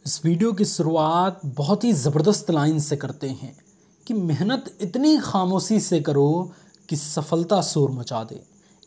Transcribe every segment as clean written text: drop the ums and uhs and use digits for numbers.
इस वीडियो की शुरुआत बहुत ही ज़बरदस्त लाइन से करते हैं कि मेहनत इतनी खामोशी से करो कि सफलता शोर मचा दे।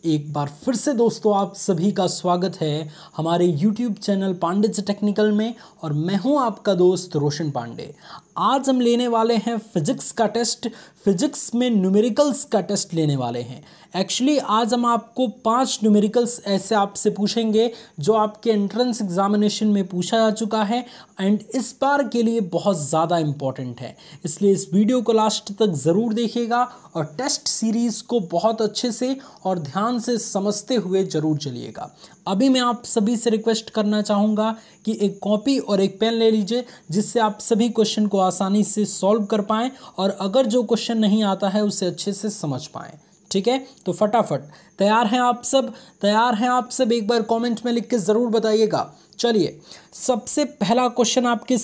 एक बार फिर से दोस्तों आप सभी का स्वागत है हमारे YouTube चैनल पांडे टेक्निकल में और मैं हूं आपका दोस्त रोशन पांडे। आज हम लेने वाले हैं फिजिक्स का टेस्ट। फिजिक्स में न्यूमेरिकल्स का टेस्ट लेने वाले हैं। एक्चुअली आज हम आपको 5 न्यूमेरिकल्स ऐसे आपसे पूछेंगे जो आपके एंट्रेंस एग्जामिनेशन में पूछा जा चुका है एंड इस बार के लिए बहुत ज़्यादा इम्पॉर्टेंट है, इसलिए इस वीडियो को लास्ट तक ज़रूर देखिएगा और टेस्ट सीरीज़ को बहुत अच्छे से और ध्यान से समझते हुए ज़रूर चलिएगा। अभी मैं आप सभी से रिक्वेस्ट करना चाहूँगा कि एक कॉपी और एक पेन ले लीजिए जिससे आप सभी क्वेश्चन को आसानी से सॉल्व कर पाएँ और अगर जो क्वेश्चन नहीं आता है उसे अच्छे से समझ पाएँ। ठीक है, तो फटाफट तैयार हैं आप सब एक बार कमेंट में लिख के ज़रूर बताइएगा। चलिए, सबसे पहला क्वेश्चन आपके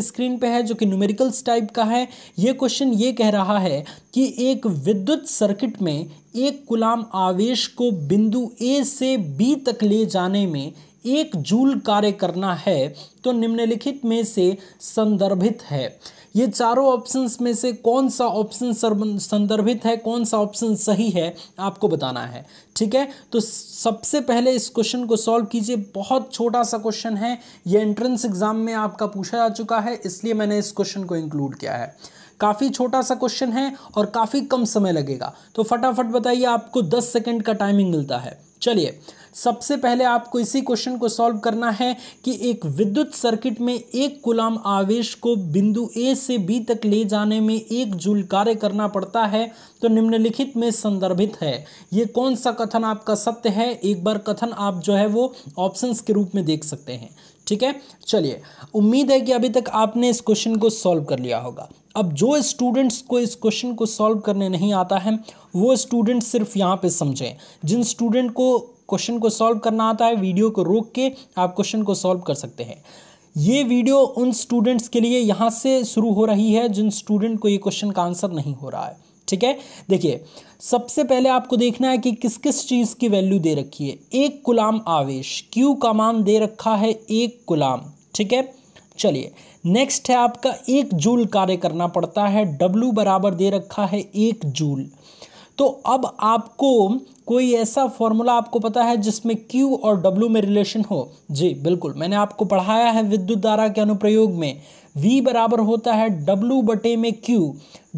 स्क्रीन पे है जो कि न्यूमेरिकल्स टाइप का है। ये क्वेश्चन ये कह रहा है कि एक विद्युत सर्किट में एक कूलाम आवेश को बिंदु ए से बी तक ले जाने में 1 जूल कार्य करना है तो निम्नलिखित में से संदर्भित है। ये चारों ऑप्शंस में से कौन सा ऑप्शन संदर्भित है, कौन सा ऑप्शन सही है, आपको बताना है। ठीक है, तो सबसे पहले इस क्वेश्चन को सॉल्व कीजिए। बहुत छोटा सा क्वेश्चन है, ये एंट्रेंस एग्जाम में आपका पूछा जा चुका है, इसलिए मैंने इस क्वेश्चन को इंक्लूड किया है। काफ़ी छोटा सा क्वेश्चन है और काफ़ी कम समय लगेगा, तो फटाफट बताइए। आपको 10 सेकंड का टाइमिंग मिलता है। चलिए, सबसे पहले आपको इसी क्वेश्चन को सॉल्व करना है कि एक विद्युत सर्किट में एक कूलाम आवेश को बिंदु ए से बी तक ले जाने में 1 जूल कार्य करना पड़ता है तो निम्नलिखित में संदर्भित है। ये कौन सा कथन आपका सत्य है? एक बार कथन आप जो है वो ऑप्शंस के रूप में देख सकते हैं। ठीक है, चलिए, उम्मीद है कि अभी तक आपने इस क्वेश्चन को सॉल्व कर लिया होगा। अब जो स्टूडेंट्स को इस क्वेश्चन को सॉल्व करने नहीं आता है वो स्टूडेंट सिर्फ यहाँ पे समझें। जिन स्टूडेंट को क्वेश्चन को सॉल्व करना आता है वीडियो को रोक के आप क्वेश्चन को सॉल्व कर सकते हैं। ये वीडियो उन स्टूडेंट्स के लिए यहाँ से शुरू हो रही है जिन स्टूडेंट को ये क्वेश्चन का आंसर नहीं हो रहा है। ठीक है, देखिए, सबसे पहले आपको देखना है कि किस किस चीज़ की वैल्यू दे रखी है। एक कूलाम आवेश, Q का मान दे रखा है 1 कूलाम। ठीक है, चलिए, नेक्स्ट है आपका 1 जूल कार्य करना पड़ता है। W बराबर दे रखा है 1 जूल। तो अब आपको कोई ऐसा फॉर्मूला आपको पता है जिसमें Q और W में रिलेशन हो? जी बिल्कुल, मैंने आपको पढ़ाया है विद्युत धारा के अनुप्रयोग में। V बराबर होता है W बटे में Q।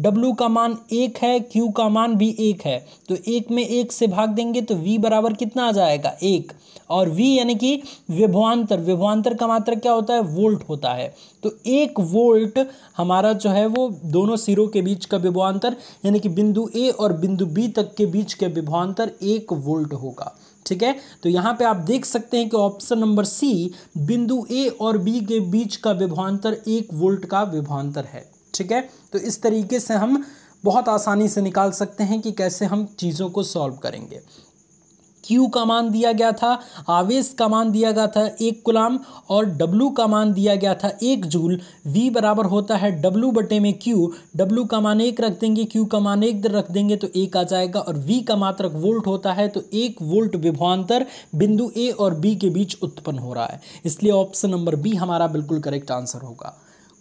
W का मान 1 है, Q का मान भी 1 है, तो 1 में 1 से भाग देंगे तो V बराबर कितना आ जाएगा? 1। और V यानी कि विभवांतर का मात्रक क्या होता है? वोल्ट होता है। तो 1 वोल्ट हमारा जो है वो दोनों सिरों के बीच का विभवांतर यानी कि बिंदु A और बिंदु B तक के बीच के विभवांतर 1 वोल्ट होगा। ठीक है, तो यहाँ पे आप देख सकते हैं कि ऑप्शन नंबर सी बिंदु A और B के बीच का विभवांतर 1 वोल्ट का विभवांतर है। ठीक है, तो इस तरीके से हम बहुत आसानी से निकाल सकते हैं कि कैसे हम चीज़ों को सॉल्व करेंगे। Q का मान दिया गया था, आवेश का मान दिया गया था 1 कूलाम और W का मान दिया गया था 1 जूल। V बराबर होता है W बटे में Q। W का मान 1 रख देंगे, Q का मान 1 रख देंगे तो 1 आ जाएगा और V का मात्रक वोल्ट होता है, तो 1 वोल्ट विभवांतर बिंदु A और B के बीच उत्पन्न हो रहा है, इसलिए ऑप्शन नंबर बी हमारा बिल्कुल करेक्ट आंसर होगा।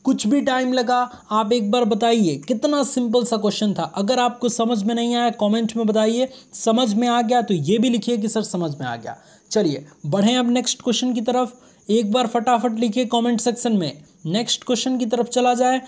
कुछ भी टाइम लगा, आप एक बार बताइए कितना सिंपल सा क्वेश्चन था। अगर आपको समझ में नहीं आया कमेंट में बताइए, समझ में आ गया तो ये भी लिखिए कि सर समझ में आ गया। चलिए बढ़ें अब नेक्स्ट क्वेश्चन की तरफ। एक बार फटाफट लिखिए कमेंट सेक्शन में, नेक्स्ट क्वेश्चन की तरफ चला जाए।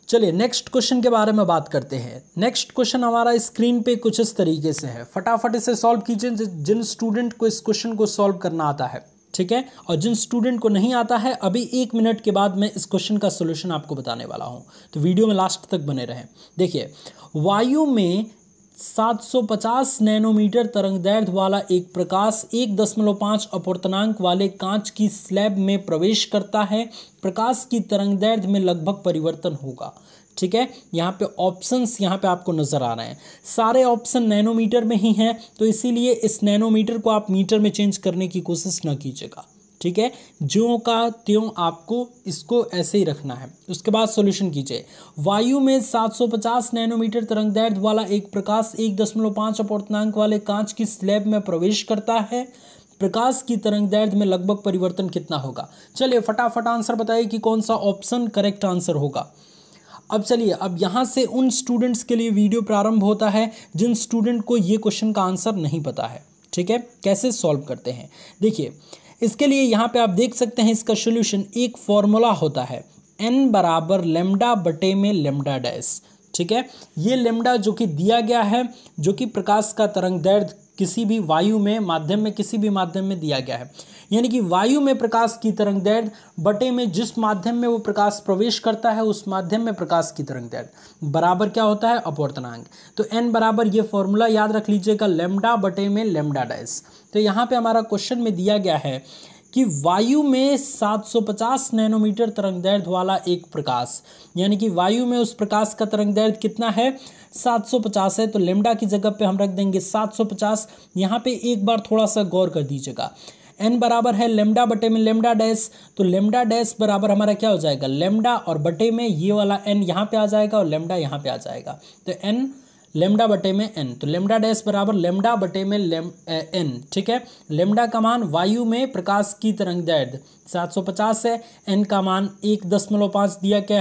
चलिए नेक्स्ट क्वेश्चन के बारे में बात करते हैं। नेक्स्ट क्वेश्चन हमारा स्क्रीन पे कुछ इस तरीके से है, फटाफट इसे सॉल्व कीजिए जिन स्टूडेंट को इस क्वेश्चन को सॉल्व करना आता है। ठीक है, और जिन स्टूडेंट को नहीं आता है अभी 1 मिनट के बाद मैं इस क्वेश्चन का सॉल्यूशन आपको बताने वाला हूं, तो वीडियो में लास्ट तक बने रहें। देखिए, वायु में 750 नैनोमीटर तरंगदैर्घ्य वाला एक प्रकाश 1.5 अपवर्तनांक वाले कांच की स्लैब में प्रवेश करता है। प्रकाश की तरंगदैर्घ्य में लगभग परिवर्तन होगा। ठीक है, यहाँ पे ऑप्शंस यहाँ पे आपको नज़र आ रहे हैं, सारे ऑप्शन नैनोमीटर में ही हैं, तो इसीलिए इस नैनोमीटर को आप मीटर में चेंज करने की कोशिश न कीजिएगा। ठीक है, ज्यों का त्यों आपको इसको ऐसे ही रखना है। उसके बाद सॉल्यूशन कीजिए। वायु में 750 नैनोमीटर तरंगदैर्घ्य वाला एक प्रकाश 1.5 अपवर्तनांक वाले कांच की स्लैब में प्रवेश करता है। प्रकाश की तरंगदैर्ध्य में लगभग परिवर्तन कितना होगा। चलिए फटाफट आंसर बताइए कि कौन सा ऑप्शन करेक्ट आंसर होगा। अब चलिए, अब यहाँ से उन स्टूडेंट्स के लिए वीडियो प्रारंभ होता है जिन स्टूडेंट को ये क्वेश्चन का आंसर नहीं पता है। ठीक है, कैसे सॉल्व करते हैं देखिए। इसके लिए यहाँ पे आप देख सकते हैं इसका सोल्यूशन, एक फॉर्मूला होता है n बराबर लेमडा बटे में लेमडा डैश। ठीक है, ये लेमडा जो कि दिया गया है, जो कि प्रकाश का तरंगदैर्ध्य किसी भी वायु में माध्यम में किसी भी माध्यम में दिया गया है, यानी कि वायु में प्रकाश की तरंगदैर्ध्य बटे में जिस माध्यम में वो प्रकाश प्रवेश करता है उस माध्यम में प्रकाश की तरंगदैर्ध्य बराबर क्या होता है, अपवर्तनांक। तो n बराबर ये फॉर्मूला याद रख लीजिएगा, लेमडा बटे में लेमडा डैश। तो यहाँ पे हमारा क्वेश्चन में दिया गया है कि वायु में 750 नैनोमीटर तरंगदैर्ध्य वाला एक प्रकाश, यानी कि वायु में उस प्रकाश का तरंगदैर्ध्य कितना है, 750 है। तो लेमडा की जगह पे हम रख देंगे 750। यहाँ पे एक बार थोड़ा सा गौर कर दीजिएगा, n बराबर है लेमडा बटे में लेमडा डैश। तो लेमडा डैश बराबर हमारा क्या हो जाएगा, लेमडा और बटे में ये वाला n यहाँ पे आ जाएगा और लेमडा यहाँ पे आ जाएगा। तो n लेमडा बटे में n, तो लेमडा डैश बराबर लेमडा बटे में n। ठीक है, लेमडा का मान वायु में प्रकाश की तरंगदैर्ध्य 750 है, n का मान 1.5 दिया गया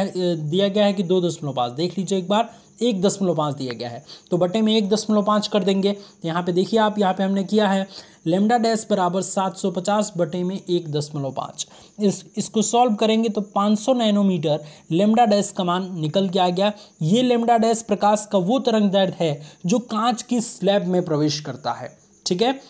है कि 2.5, देख लीजिए एक बार, 1.5 दिया गया है। तो बटे में 1.5 कर देंगे। यहाँ पे देखिए आप, यहाँ पे हमने किया है लेमडा डैश बराबर 750 बटे में 1.5। इसको सॉल्व करेंगे तो 500 नैनोमीटर लेमडा डैश का मान निकल के आ गया। ये लेमडा डैश प्रकाश का वो तरंगदैर्ध्य है जो कांच की स्लैब में प्रवेश करता है। ठीक है,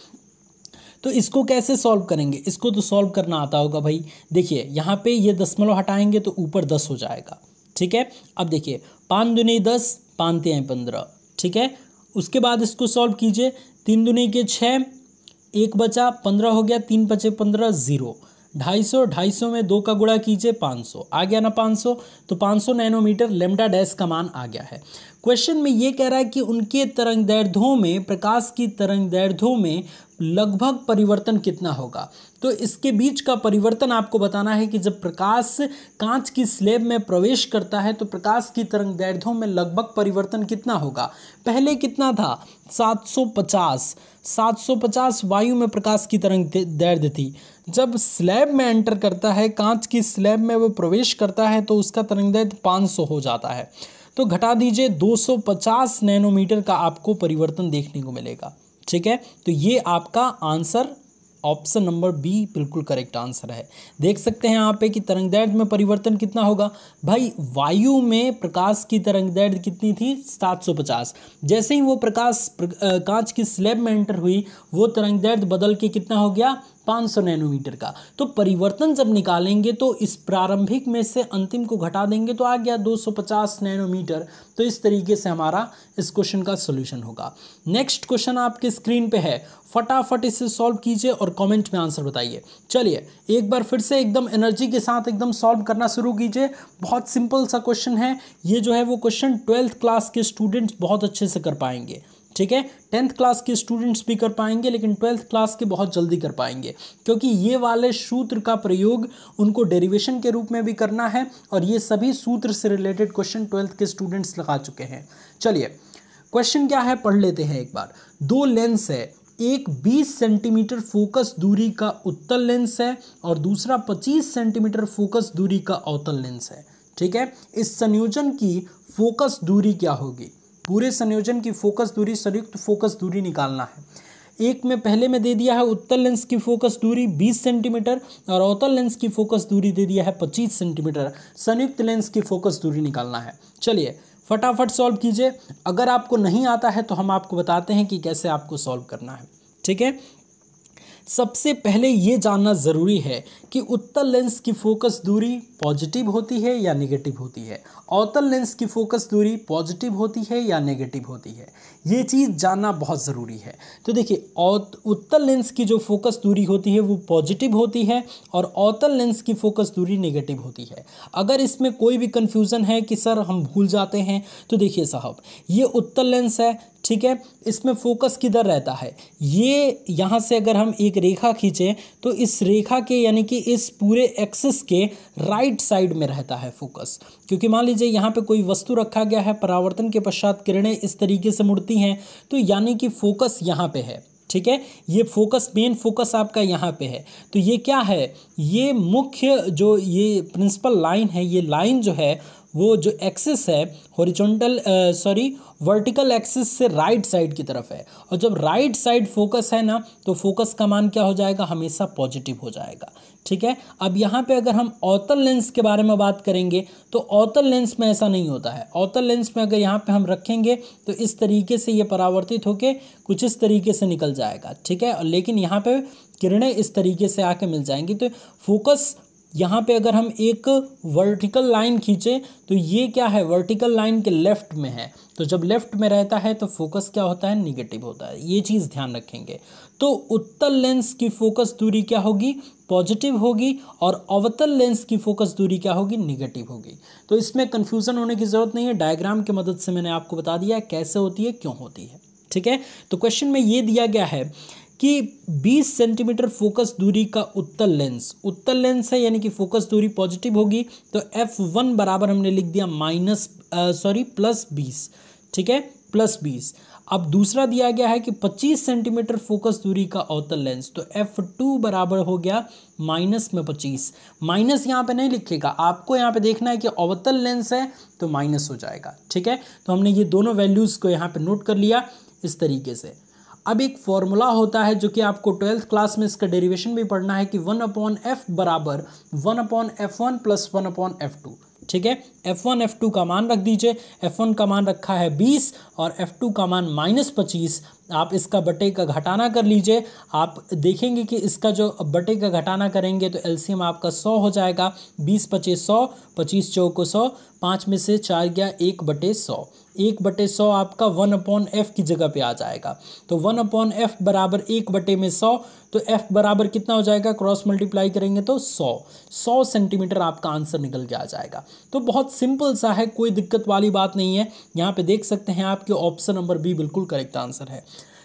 तो इसको कैसे सॉल्व करेंगे, इसको तो सॉल्व करना आता होगा भाई। देखिए यहाँ पे ये दशमलव हटाएंगे तो ऊपर 10 हो जाएगा। ठीक है, अब देखिए 5 दूनी 10, 5 तिहाई 15। ठीक है, उसके बाद इसको सॉल्व कीजिए, 3 दूनी के 6, 1 बचा, 15 हो गया, 3 बचे 15, 0। 250, 250 में 2 का गुणा कीजिए, 500 आ गया ना 500। तो 500 नैनोमीटर लेमडा डैश का मान आ गया है। क्वेश्चन में ये कह रहा है कि उनके तरंगदैर्ध्यों में, प्रकाश की तरंगदैर्ध्यों में लगभग परिवर्तन कितना होगा। तो इसके बीच का परिवर्तन आपको बताना है कि जब प्रकाश कांच की स्लैब में प्रवेश करता है तो प्रकाश की तरंगदैर्ध्यों में लगभग परिवर्तन कितना होगा। पहले कितना था, 750 वायु में प्रकाश की तरंगदैर्ध्य थी। जब स्लैब में एंटर करता है, कांच की स्लैब में वो प्रवेश करता है तो उसका तरंगदैर्ध्य 500 हो जाता है। तो घटा दीजिए, 250 नैनोमीटर का आपको परिवर्तन देखने को मिलेगा। ठीक है, तो ये आपका आंसर ऑप्शन नंबर बी बिल्कुल करेक्ट आंसर है। देख सकते हैं यहाँ पे कि तरंगदैर्ध्य में परिवर्तन कितना होगा भाई। वायु में प्रकाश की तरंगदैर्ध्य कितनी थी, 750। जैसे ही वो प्रकाश कांच की स्लैब में एंटर हुई, वो तरंगदैर्ध्य बदल के कितना हो गया, 500 नैनोमीटर का। तो परिवर्तन जब निकालेंगे तो इस प्रारंभिक में से अंतिम को घटा देंगे तो आ गया 250 नैनोमीटर। तो इस तरीके से हमारा इस क्वेश्चन का सॉल्यूशन होगा। नेक्स्ट क्वेश्चन आपके स्क्रीन पे है, फटाफट इसे सॉल्व कीजिए और कमेंट में आंसर बताइए। चलिए एक बार फिर से एकदम एनर्जी के साथ एकदम सॉल्व करना शुरू कीजिए। बहुत सिंपल सा क्वेश्चन है ये, जो है वो क्वेश्चन 12th क्लास के स्टूडेंट्स बहुत अच्छे से कर पाएंगे। ठीक है, 10th क्लास के स्टूडेंट्स भी कर पाएंगे, लेकिन 12th क्लास के बहुत जल्दी कर पाएंगे, क्योंकि ये वाले सूत्र का प्रयोग उनको डेरिवेशन के रूप में भी करना है और ये सभी सूत्र से रिलेटेड क्वेश्चन 12th के स्टूडेंट्स लगा चुके हैं। चलिए क्वेश्चन क्या है पढ़ लेते हैं एक बार। 2 लेंस है, एक 20 सेंटीमीटर फोकस दूरी का उत्तल लेंस है और दूसरा 25 सेंटीमीटर फोकस दूरी का अवतल लेंस है। ठीक है, इस संयोजन की फोकस दूरी क्या होगी। पूरे संयोजन की फोकस दूरी, संयुक्त फोकस दूरी निकालना है। एक में पहले में दे दिया है उत्तल लेंस की फोकस दूरी 20 सेंटीमीटर और अवतल लेंस की फोकस दूरी दे दिया है 25 सेंटीमीटर। संयुक्त लेंस की फोकस दूरी निकालना है। चलिए फटाफट सॉल्व कीजिए। अगर आपको नहीं आता है तो हम आपको बताते हैं कि कैसे आपको सॉल्व करना है। ठीक है, सबसे पहले ये जानना ज़रूरी है कि उत्तल लेंस की फोकस दूरी पॉजिटिव होती है या नेगेटिव होती है, अवतल लेंस की फोकस दूरी पॉजिटिव होती है या नेगेटिव होती है। ये चीज़ जानना बहुत ज़रूरी है। तो देखिए उत्तल लेंस की जो फोकस दूरी होती है वो पॉजिटिव होती है और अवतल लेंस की फोकस दूरी नेगेटिव होती है। अगर इसमें कोई भी कन्फ्यूज़न है कि सर हम भूल जाते हैं, तो देखिए साहब, ये उत्तल लेंस है, ठीक है, इसमें फोकस किधर रहता है, ये यहाँ से अगर हम एक रेखा खींचें तो इस रेखा के यानी कि इस पूरे एक्सिस के राइट साइड में रहता है फोकस। क्योंकि मान लीजिए यहाँ पे कोई वस्तु रखा गया है, परावर्तन के पश्चात किरणें इस तरीके से मुड़ती हैं, तो यानी कि फोकस यहाँ पे है। ठीक है। ये फोकस, मेन फोकस आपका यहाँ पे है। तो ये क्या है, ये मुख्य जो ये प्रिंसिपल लाइन है, ये लाइन जो है वो जो एक्सिस है हॉरिजॉन्टल वर्टिकल एक्सिस से राइट साइड की तरफ है। और जब राइट साइड फोकस है ना, तो फोकस का मान क्या हो जाएगा, हमेशा पॉजिटिव हो जाएगा। ठीक है। अब यहाँ पे अगर हम अवतल लेंस के बारे में बात करेंगे तो अवतल लेंस में ऐसा नहीं होता है। अवतल लेंस में अगर यहाँ पे हम रखेंगे तो इस तरीके से ये परावर्तित होके कुछ इस तरीके से निकल जाएगा। ठीक है। लेकिन यहाँ पे किरणें इस तरीके से आके मिल जाएंगी। तो फोकस यहाँ पे अगर हम एक वर्टिकल लाइन खींचे तो ये क्या है, वर्टिकल लाइन के लेफ्ट में है। तो जब लेफ्ट में रहता है तो फोकस क्या होता है, निगेटिव होता है। ये चीज़ ध्यान रखेंगे। तो उत्तल लेंस की फोकस दूरी क्या होगी, पॉजिटिव होगी, और अवतल लेंस की फोकस दूरी क्या होगी, निगेटिव होगी। तो इसमें कन्फ्यूज़न होने की ज़रूरत नहीं है। डायग्राम की मदद से मैंने आपको बता दिया है कैसे होती है, क्यों होती है। ठीक है। तो क्वेश्चन में ये दिया गया है कि 20 सेंटीमीटर फोकस दूरी का उत्तल लेंस है, यानी कि फोकस दूरी पॉजिटिव होगी। तो F1 बराबर हमने लिख दिया +20। ठीक है, +20। अब दूसरा दिया गया है कि 25 सेंटीमीटर फोकस दूरी का अवतल लेंस, तो F2 बराबर हो गया -25। माइनस यहाँ पे नहीं लिखेगा, आपको यहाँ पे देखना है कि अवतल लेंस है तो माइनस हो जाएगा। ठीक है। तो हमने ये दोनों वैल्यूज़ को यहाँ पे नोट कर लिया इस तरीके से। अब एक फॉर्मूला होता है जो कि आपको 12th क्लास में इसका डेरिवेशन भी पढ़ना है कि 1/f बराबर 1/f1 + 1/f2। ठीक है। F1 F2 का मान रख दीजिए। F1 का मान रखा है 20 और F2 का मान -25। आप इसका बटे का घटाना कर लीजिए। आप देखेंगे कि इसका जो बटे का घटाना करेंगे तो एलसीएम आपका 100 हो जाएगा। 20 × 25 100, 25 चौको 100, 5 में से 4 गया 1/100। 1/100 आपका 1/f की जगह पे आ जाएगा। तो 1/f बराबर 1/100। तो f बराबर कितना हो जाएगा, क्रॉस मल्टीप्लाई करेंगे तो 100 सेंटीमीटर आपका आंसर निकल के आ जाएगा। तो बहुत सिंपल सा है, कोई दिक्कत वाली बात नहीं है। यहाँ पे देख सकते हैं आपके ऑप्शन नंबर बी बिल्कुल करेक्ट आंसर है।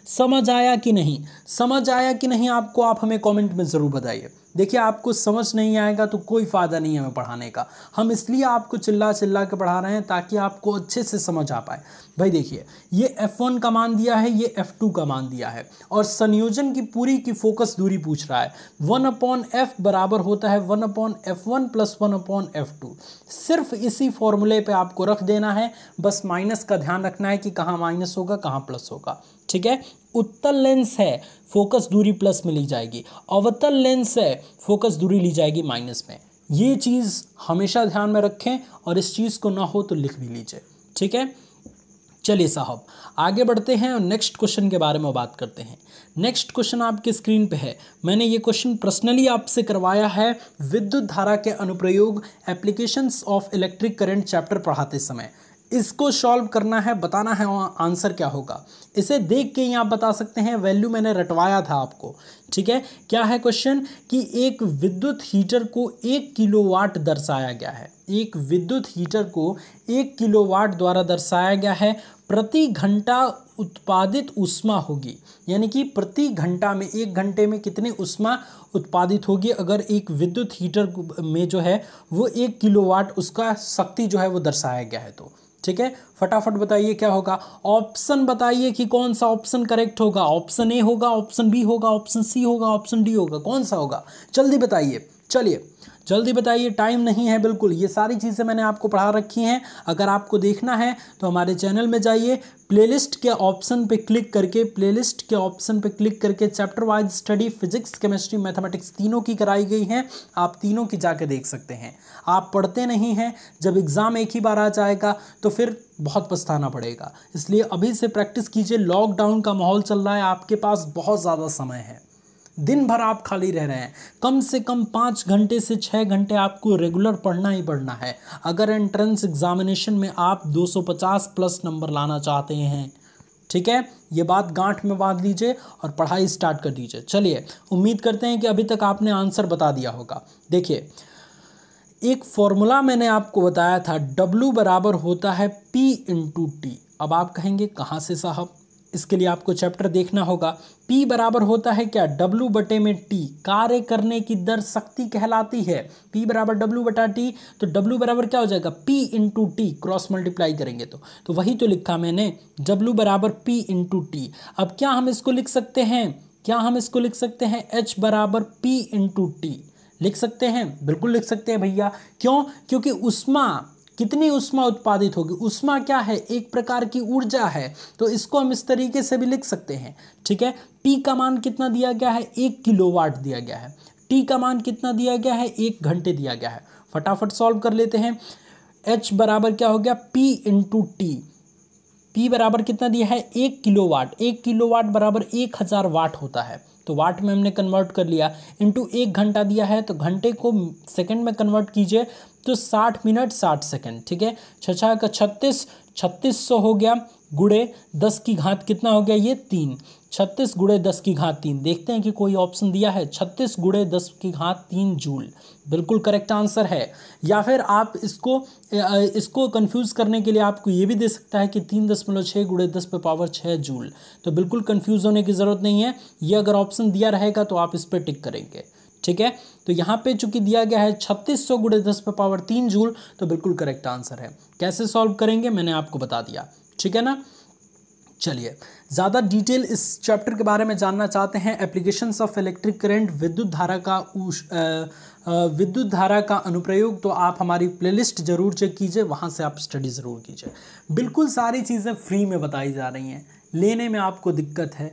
समझ आया कि नहीं, समझ आया कि नहीं आपको, आप हमें कमेंट में ज़रूर बताइए। देखिए, आपको समझ नहीं आएगा तो कोई फ़ायदा नहीं है हमें पढ़ाने का। हम इसलिए आपको चिल्ला चिल्ला के पढ़ा रहे हैं ताकि आपको अच्छे से समझ आ पाए। भाई देखिए, ये F1 का मान दिया है, ये F2 का मान दिया है, और संयोजन की पूरी की फोकस दूरी पूछ रहा है। 1/f बराबर होता है 1/f1 + 1/f2। सिर्फ इसी फॉर्मूले पे आपको रख देना है, बस माइनस का ध्यान रखना है कि कहाँ माइनस होगा कहाँ प्लस होगा। ठीक है। उत्तल लेंस है, फोकस दूरी प्लस में ली जाएगी। अवतल लेंस है, फोकस दूरी ली जाएगी माइनस में। ये चीज़ हमेशा ध्यान में रखें, और इस चीज़ को ना हो तो लिख भी लीजिए। ठीक है। चलिए साहब, आगे बढ़ते हैं और नेक्स्ट क्वेश्चन के बारे में बात करते हैं। नेक्स्ट क्वेश्चन आपके स्क्रीन पे है। मैंने ये क्वेश्चन पर्सनली आपसे करवाया है विद्युत धारा के अनुप्रयोग, applications of electric current chapter पढ़ाते समय। इसको सॉल्व करना है, बताना है आंसर क्या होगा। इसे देख के ही आप बता सकते हैं, वैल्यू मैंने रटवाया था आपको। ठीक है। क्या है क्वेश्चन कि एक विद्युत हीटर को 1 किलोवाट दर्शाया गया है। एक विद्युत हीटर को 1 किलोवाट द्वारा दर्शाया गया है। प्रति घंटा उत्पादित ऊष्मा होगी, यानी कि प्रति घंटा में, 1 घंटे में कितनी ऊष्मा उत्पादित होगी अगर एक विद्युत हीटर में जो है वो 1 किलोवाट उसका शक्ति जो है वो दर्शाया गया है। तो ठीक है, फटाफट बताइए क्या होगा। ऑप्शन बताइए कि कौन सा ऑप्शन करेक्ट होगा। ऑप्शन ए होगा, ऑप्शन बी होगा, ऑप्शन सी होगा, ऑप्शन डी होगा, कौन सा होगा, जल्दी बताइए। चलिए जल्दी बताइए, टाइम नहीं है बिल्कुल। ये सारी चीज़ें मैंने आपको पढ़ा रखी हैं। अगर आपको देखना है तो हमारे चैनल में जाइए, प्लेलिस्ट के ऑप्शन पे क्लिक करके chapter wise study physics, chemistry, mathematics तीनों की कराई गई हैं। आप तीनों की जाके देख सकते हैं। आप पढ़ते नहीं हैं, जब एग्ज़ाम एक ही बार आ जाएगा तो फिर बहुत पछताना पड़ेगा। इसलिए अभी से प्रैक्टिस कीजिए। लॉकडाउन का माहौल चल रहा है, आपके पास बहुत ज़्यादा समय है, दिन भर आप खाली रह रहे हैं। कम से कम 5 घंटे से 6 घंटे आपको रेगुलर पढ़ना ही पढ़ना है अगर एंट्रेंस एग्जामिनेशन में आप 250+ नंबर लाना चाहते हैं। ठीक है, ये बात गांठ में बांध लीजिए और पढ़ाई स्टार्ट कर दीजिए। चलिए, उम्मीद करते हैं कि अभी तक आपने आंसर बता दिया होगा। देखिए, एक फॉर्मूला मैंने आपको बताया था, W बराबर होता है P × T। अब आप कहेंगे कहाँ से साहब, इसके लिए आपको चैप्टर देखना होगा। P बराबर होता है क्या, W बटे में T, कार्य करने की दर शक्ति कहलाती है। P बराबर W बटा T, तो W बराबर क्या हो जाएगा, P into T, cross multiply करेंगे तो वही तो लिखा मैंने, W बराबर P इंटू टी। अब क्या हम इसको लिख सकते हैं, H बराबर P इंटू टी लिख सकते हैं, बिल्कुल लिख सकते हैं भैया। क्यों, क्योंकि उष्मा, कितनी उष्मा उत्पादित होगी, उष्मा क्या है, एक प्रकार की ऊर्जा है, तो इसको हम इस तरीके से भी लिख सकते हैं। ठीक है, P का मान कितना दिया गया है, 1 किलोवाट दिया गया है। T का मान कितना दिया गया है, 1 घंटे दिया गया है। फटाफट सॉल्व कर लेते हैं। H बराबर क्या हो गया, P इंटू टी। P बराबर कितना दिया है, 1 किलोवाट, 1 किलोवाट बराबर 1000 वाट होता है, तो वाट में हमने कन्वर्ट कर लिया, इंटू 1 घंटा दिया है, तो घंटे को सेकंड में कन्वर्ट कीजिए तो 60 मिनट 60 सेकंड। ठीक है, 6 का 36, 3600 हो गया, गुणे 10 की घात कितना हो गया, ये 3, 36 गुणे 10 की घात 3। देखते हैं कि कोई ऑप्शन दिया है, 36 गुणे 10 की घात 3 जूल, बिल्कुल करेक्ट आंसर है। या फिर आप इसको कंफ्यूज करने के लिए आपको ये भी दे सकता है कि 3.6 गुणे 10 पे पावर 6 जूल, तो बिल्कुल कंफ्यूज होने की ज़रूरत नहीं है। ये अगर ऑप्शन दिया रहेगा तो आप इस पर टिक करेंगे। ठीक है, तो यहाँ पे चूंकि दिया गया है 3600 गुणे 10 पे पावर 3 जूल, तो बिल्कुल करेक्ट आंसर है। कैसे सॉल्व करेंगे मैंने आपको बता दिया। ठीक है ना, चलिए ज़्यादा डिटेल इस चैप्टर के बारे में जानना चाहते हैं, एप्लीकेशंस ऑफ इलेक्ट्रिक करंट, विद्युत धारा का अनुप्रयोग, तो आप हमारी प्लेलिस्ट जरूर चेक कीजिए, वहाँ से आप स्टडी ज़रूर कीजिए। बिल्कुल सारी चीज़ें फ्री में बताई जा रही हैं, लेने में आपको दिक्कत है।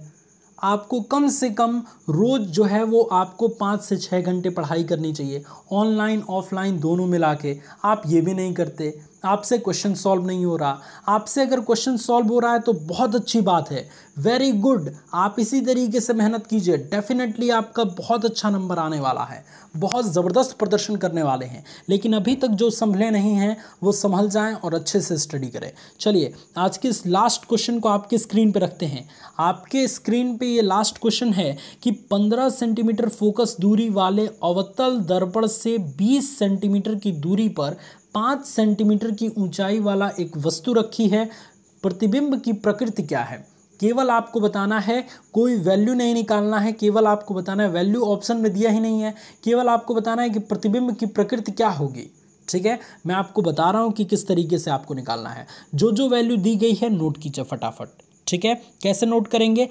आपको कम से कम रोज़ जो है वो आपको 5 से 6 घंटे पढ़ाई करनी चाहिए, ऑनलाइन ऑफलाइन दोनों मिला के। आप ये भी नहीं करते, आपसे क्वेश्चन सॉल्व नहीं हो रहा। आपसे अगर क्वेश्चन सॉल्व हो रहा है तो बहुत अच्छी बात है, वेरी गुड। आप इसी तरीके से मेहनत कीजिए, डेफिनेटली आपका बहुत अच्छा नंबर आने वाला है, बहुत ज़बरदस्त प्रदर्शन करने वाले हैं। लेकिन अभी तक जो संभले नहीं हैं वो संभल जाएं और अच्छे से स्टडी करें। चलिए आज के इस लास्ट क्वेश्चन को आपके स्क्रीन पे रखते हैं। आपके स्क्रीन पे ये लास्ट क्वेश्चन है कि 15 सेंटीमीटर फोकस दूरी वाले अवतल दर्पण से 20 सेंटीमीटर की दूरी पर 5 सेंटीमीटर की ऊंचाई वाला एक वस्तु रखी है, प्रतिबिंब की प्रकृति क्या है। केवल आपको बताना है, कोई वैल्यू नहीं निकालना है, केवल आपको बताना है, वैल्यू ऑप्शन में दिया ही नहीं है, केवल आपको बताना है कि प्रतिबिंब की प्रकृति क्या होगी। ठीक है, मैं आपको बता रहा हूँ कि किस तरीके से आपको निकालना है। जो जो वैल्यू दी गई है नोट कीजिए फटाफट। ठीक है, कैसे नोट करेंगे,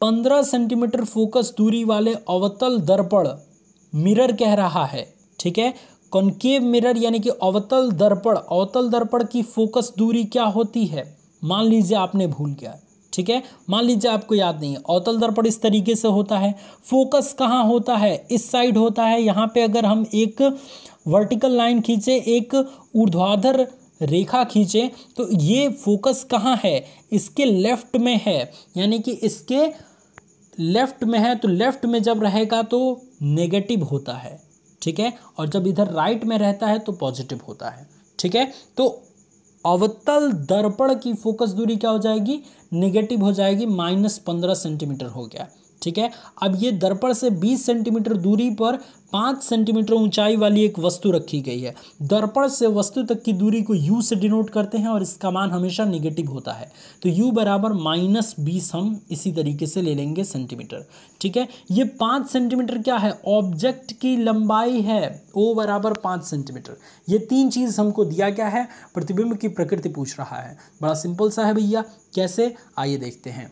15 सेंटीमीटर फोकस दूरी वाले अवतल दर्पण, मिरर कह रहा है। ठीक है, कॉनकेव मिरर यानी कि अवतल दर्पण की फोकस दूरी क्या होती है, मान लीजिए आपने भूल गया। ठीक है, मान लीजिए आपको याद नहीं है, अवतल दर्पण इस तरीके से होता है, फोकस कहाँ होता है, इस साइड होता है। यहाँ पे अगर हम एक वर्टिकल लाइन खींचे, एक ऊर्ध्वाधर रेखा खींचे, तो ये फोकस कहाँ है, इसके लेफ्ट में है, यानी कि इसके लेफ्ट में है। तो लेफ्ट में जब रहेगा तो नेगेटिव होता है। ठीक है, और जब इधर राइट में रहता है तो पॉजिटिव होता है। ठीक है, तो अवतल दर्पण की फोकस दूरी क्या हो जाएगी, नेगेटिव हो जाएगी, -15 सेंटीमीटर हो गया। ठीक है, अब ये दर्पण से 20 सेंटीमीटर दूरी पर 5 सेंटीमीटर ऊंचाई वाली एक वस्तु रखी गई है। दर्पण से वस्तु तक की दूरी को u से डिनोट करते हैं और इसका मान हमेशा नेगेटिव होता है, तो u बराबर -20 हम इसी तरीके से ले लेंगे सेंटीमीटर। ठीक है, ये 5 सेंटीमीटर क्या है, ऑब्जेक्ट की लंबाई है, o बराबर 5 सेंटीमीटर। ये 3 चीज़ हमको दिया गया है, प्रतिबिंब की प्रकृति पूछ रहा है। बड़ा सिंपल सा है भैया, कैसे, आइए देखते हैं।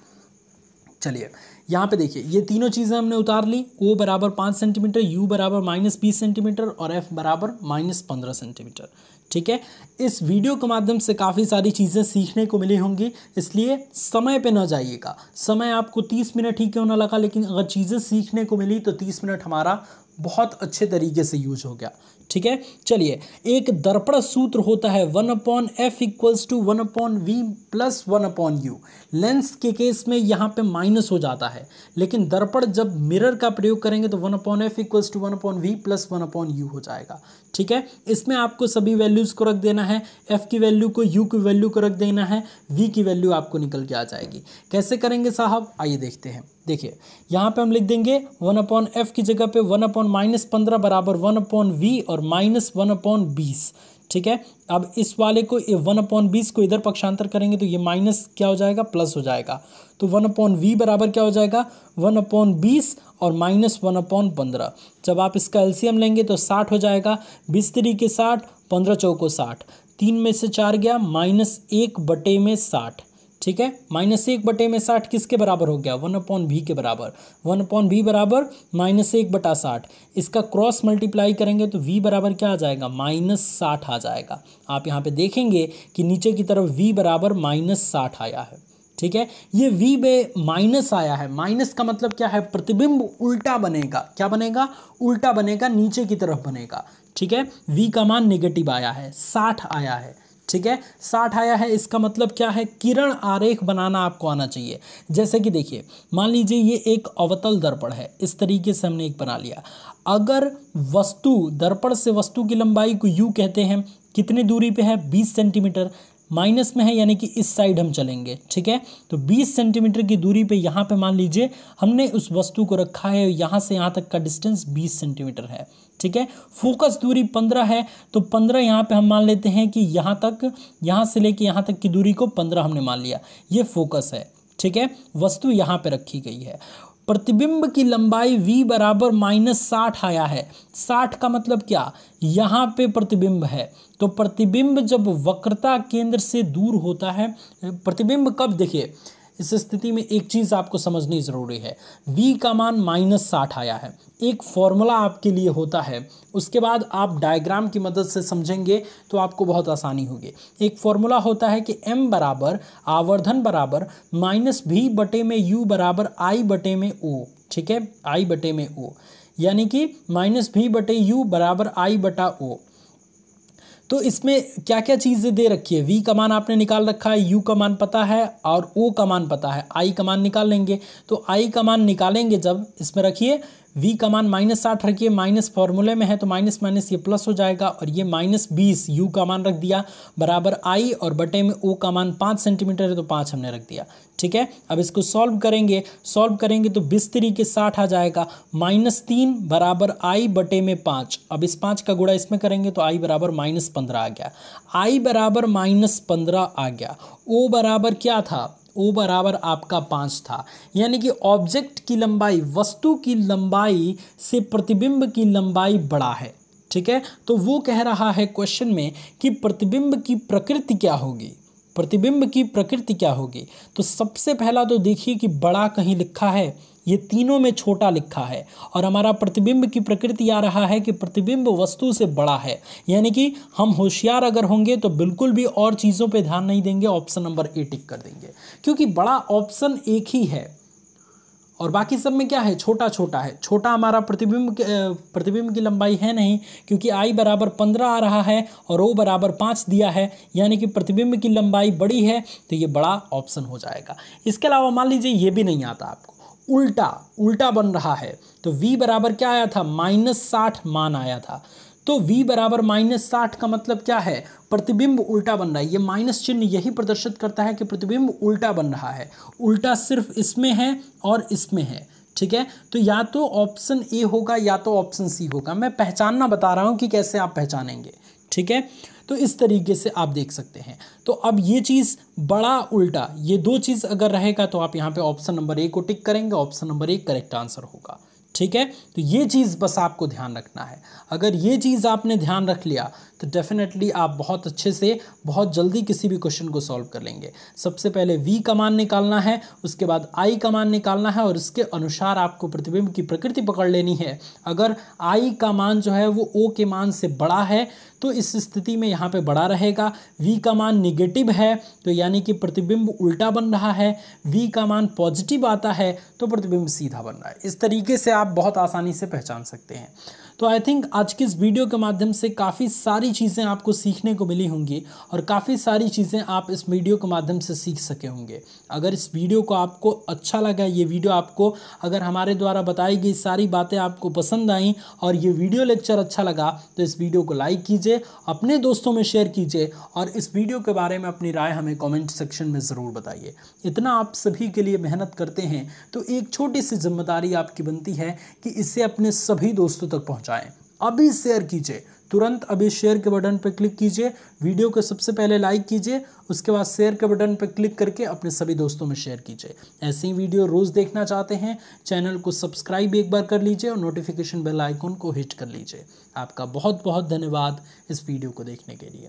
चलिए यहाँ पे देखिए, ये तीनों चीज़ें हमने उतार ली, O बराबर 5 सेंटीमीटर, U बराबर -20 सेंटीमीटर और F बराबर -15 सेंटीमीटर। ठीक है, इस वीडियो के माध्यम से काफ़ी सारी चीज़ें सीखने को मिली होंगी, इसलिए समय पे ना जाइएगा। समय आपको 30 मिनट ही क्यों ना लगा, लेकिन अगर चीज़ें सीखने को मिली तो 30 मिनट हमारा बहुत अच्छे तरीके से यूज हो गया। ठीक है, चलिए, एक दर्पण सूत्र होता है 1/f = 1/v + 1/u। लेंस के केस में यहाँ पे माइनस हो जाता है, लेकिन दर्पण जब मिरर का प्रयोग करेंगे तो 1/f = 1/v + 1/u हो जाएगा। ठीक है, इसमें आपको सभी वैल्यूज़ को रख देना है, f की वैल्यू को, u की वैल्यू को रख देना है, v की वैल्यू आपको निकल के आ जाएगी। कैसे करेंगे साहब, आइए देखते हैं। देखिए यहाँ पे हम लिख देंगे 1/f की जगह पे 1/-15 बराबर 1/v और -1/20। ठीक है। अब इस वाले को 1/20 को इधर पक्षांतर करेंगे तो ये माइनस क्या हो जाएगा, प्लस हो जाएगा। तो 1/v बराबर क्या हो जाएगा, 1/20 और माइनस 1/15। जब आप इसका एलसीएम लेंगे तो 60 हो जाएगा। 20 तरीके 60, 15 चौको 60, 3 में से 4 गया, -1/60, ठीक है। -1/60 किसके बराबर हो गया, 1/v के बराबर। 1/v बराबर -1/60। इसका क्रॉस मल्टीप्लाई करेंगे तो v बराबर क्या आ जाएगा, -60 आ जाएगा। आप यहाँ पे देखेंगे कि नीचे की तरफ v बराबर -60 आया है, ठीक है। ये v में माइनस आया है, माइनस का मतलब क्या है, प्रतिबिंब उल्टा बनेगा। क्या बनेगा, उल्टा बनेगा, नीचे की तरफ बनेगा, ठीक है। v का मान नेगेटिव आया है, 60 आया है, ठीक है, 60 आया है। इसका मतलब क्या है, किरण आरेख बनाना आपको आना चाहिए। जैसे कि देखिए, मान लीजिए ये एक अवतल दर्पण है, इस तरीके से हमने एक बना लिया। अगर वस्तु, दर्पण से वस्तु की लंबाई को u कहते हैं, कितनी दूरी पे है, 20 सेंटीमीटर, माइनस में है यानी कि इस साइड हम चलेंगे, ठीक है। तो 20 सेंटीमीटर की दूरी पे यहाँ पे मान लीजिए हमने उस वस्तु को रखा है, यहाँ से यहाँ तक का डिस्टेंस 20 सेंटीमीटर है, ठीक है। फोकस दूरी 15 है, तो 15 यहाँ पे हम मान लेते हैं कि यहाँ तक, यहाँ से लेके यहाँ तक की दूरी को 15 हमने मान लिया, ये फोकस है, ठीक है। वस्तु यहाँ पे रखी गई है। प्रतिबिंब की लंबाई v बराबर -60 आया है। 60 का मतलब क्या, यहाँ पे प्रतिबिंब है। तो प्रतिबिंब जब वक्रता केंद्र से दूर होता है, प्रतिबिंब कब, देखिए इस स्थिति में एक चीज़ आपको समझनी ज़रूरी है, v का मान -60 आया है। एक फॉर्मूला आपके लिए होता है, उसके बाद आप डायग्राम की मदद से समझेंगे तो आपको बहुत आसानी होगी। एक फॉर्मूला होता है कि m बराबर आवर्धन बराबर -v/u बराबर I/o, ठीक है, I/o, यानी कि -v/u बराबर I/o। तो इसमें क्या क्या चीज़ें दे रखी है, v का मान आपने निकाल रखा है, u का मान पता है और o का मान पता है, i का मान निकाल लेंगे। तो i का मान निकालेंगे जब, इसमें रखिए v का मान -60 रखिए, माइनस फॉर्मूले में है तो माइनस माइनस ये प्लस हो जाएगा, और ये -20 u का मान रख दिया बराबर i, और बटे में o का मान 5 सेंटीमीटर है तो 5 हमने रख दिया, ठीक है। अब इसको सॉल्व करेंगे तो 20 तरीके 60 आ जाएगा, -3 बराबर i बटे में 5। अब इस 5 का गुणा इसमें करेंगे तो i बराबर -15 आ गया, i बराबर -15 आ गया। o बराबर क्या था, o बराबर आपका 5 था, यानी कि ऑब्जेक्ट की लंबाई, वस्तु की लंबाई से प्रतिबिंब की लंबाई बड़ा है, ठीक है। तो वो कह रहा है क्वेश्चन में कि प्रतिबिंब की प्रकृति क्या होगी, प्रतिबिंब की प्रकृति क्या होगी। तो सबसे पहला तो देखिए कि बड़ा कहीं लिखा है, ये तीनों में छोटा लिखा है, और हमारा प्रतिबिंब की प्रकृति आ रहा है कि प्रतिबिंब वस्तु से बड़ा है, यानी कि हम होशियार अगर होंगे तो बिल्कुल भी और चीज़ों पे ध्यान नहीं देंगे, ऑप्शन नंबर ए टिक कर देंगे, क्योंकि बड़ा ऑप्शन एक ही है और बाकी सब में क्या है, छोटा छोटा है। छोटा हमारा प्रतिबिंब की लंबाई है नहीं, क्योंकि i बराबर 15 आ रहा है और o बराबर 5 दिया है, यानी कि प्रतिबिंब की लंबाई बड़ी है, तो ये बड़ा ऑप्शन हो जाएगा। इसके अलावा मान लीजिए ये भी नहीं आता आपको, उल्टा बन रहा है, तो v बराबर क्या आया था, -60 मान आया था। तो v बराबर -60 का मतलब क्या है, प्रतिबिंब उल्टा बन रहा है। ये माइनस चिन्ह यही प्रदर्शित करता है कि प्रतिबिंब उल्टा बन रहा है। उल्टा सिर्फ इसमें है और इसमें है, ठीक है। तो या तो ऑप्शन ए होगा या तो ऑप्शन सी होगा। मैं पहचानना बता रहा हूँ कि कैसे आप पहचानेंगे, ठीक है। तो इस तरीके से आप देख सकते हैं। तो अब ये चीज़ बड़ा उल्टा, ये दो चीज़ अगर रहेगा तो आप यहाँ पे ऑप्शन नंबर ए को टिक करेंगे, option number A correct answer होगा, ठीक है। तो ये चीज़ बस आपको ध्यान रखना है। अगर ये चीज़ आपने ध्यान रख लिया तो डेफिनेटली आप बहुत अच्छे से, बहुत जल्दी किसी भी क्वेश्चन को सॉल्व कर लेंगे। सबसे पहले v का मान निकालना है, उसके बाद i का मान निकालना है, और इसके अनुसार आपको प्रतिबिंब की प्रकृति पकड़ लेनी है। अगर i का मान जो है वो o के मान से बड़ा है तो इस स्थिति में यहाँ पे बड़ा रहेगा। v का मान निगेटिव है तो यानी कि प्रतिबिंब उल्टा बन रहा है। v का मान पॉजिटिव आता है तो प्रतिबिंब सीधा बन रहा है। इस तरीके से आप बहुत आसानी से पहचान सकते हैं। तो आई थिंक आज की इस वीडियो के माध्यम से काफ़ी सारी चीज़ें आपको सीखने को मिली होंगी और काफ़ी सारी चीज़ें आप इस वीडियो के माध्यम से सीख सके होंगे। अगर इस वीडियो को आपको अच्छा लगा, ये वीडियो आपको, अगर हमारे द्वारा बताई गई सारी बातें आपको पसंद आई और ये वीडियो लेक्चर अच्छा लगा तो इस वीडियो को लाइक कीजिए, अपने दोस्तों में शेयर कीजिए और इस वीडियो के बारे में अपनी राय हमें कॉमेंट सेक्शन में ज़रूर बताइए। इतना आप सभी के लिए मेहनत करते हैं तो एक छोटी सी जिम्मेदारी आपकी बनती है कि इसे अपने सभी दोस्तों तक पहुँचाएँ। अभी शेयर कीजिए, तुरंत अभी शेयर के बटन पर क्लिक कीजिए, वीडियो को सबसे पहले लाइक कीजिए, उसके बाद शेयर के बटन पर क्लिक करके अपने सभी दोस्तों में शेयर कीजिए। ऐसे ही वीडियो रोज़ देखना चाहते हैं, चैनल को सब्सक्राइब एक बार कर लीजिए और नोटिफिकेशन बेल आइकन को हिट कर लीजिए। आपका बहुत बहुत धन्यवाद इस वीडियो को देखने के लिए।